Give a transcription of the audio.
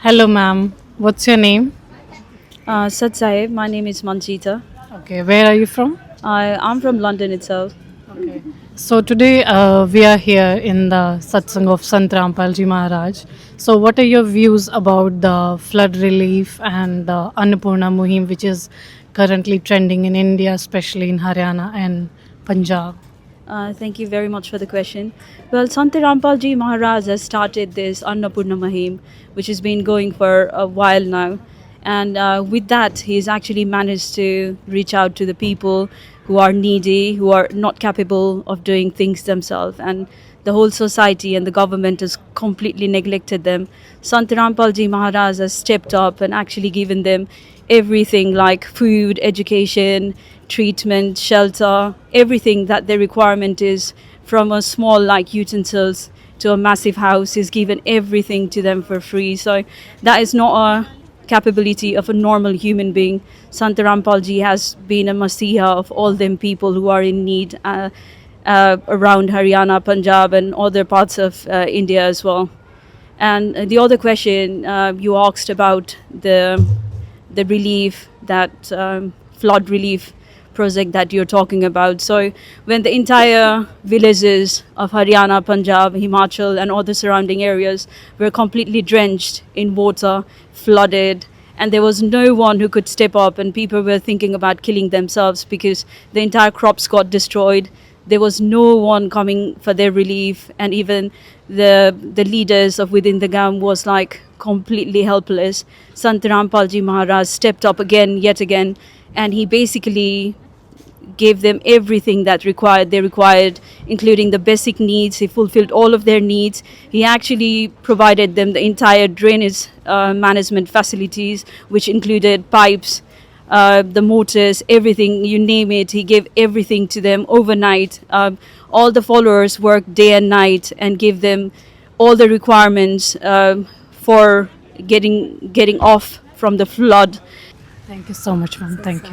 Hello, ma'am. What's your name? Sat Sahib, my name is Manjeeta. Okay, where are you from? I'm from London itself. Okay. So today we are here in the satsang of Sant Rampalji Maharaj. So what are your views about the flood relief and the Annapurna Muhim, which is currently trending in India, especially in Haryana and Punjab? Thank you very much for the question. Well, Sant Rampalji Maharaj has started this Annapurna Mahim, which has been going for a while now. And with that, he's actually managed to reach out to the people who are needy, who are not capable of doing things themselves. And the whole society and the government has completely neglected them. Sant Rampalji Maharaj has stepped up and actually given them everything like food, education, treatment, shelter, everything that their requirement is, from a small like utensils to a massive house. Is given everything to them for free. So that is not a capability of a normal human being. Sant Rampalji has been a masiha of all them people who are in need around Haryana, Punjab, and other parts of India as well. And the other question you asked about the relief, that flood relief project that you're talking about. So when the entire villages of Haryana, Punjab, Himachal, and other surrounding areas were completely drenched in water, flooded, and there was no one who could step up, and people were thinking about killing themselves because the entire crops got destroyed. There was no one coming for their relief, and even the leaders of within the GAM was like completely helpless. Sant Rampalji Maharaj stepped up again, yet again, and he basically gave them everything that they required, including the basic needs. He fulfilled all of their needs. He actually provided them the entire drainage management facilities, which included pipes, the motors, everything, you name it. He gave everything to them overnight. All the followers worked day and night and gave them all the requirements for getting off from the flood. Thank you so much, ma'am. Thank you.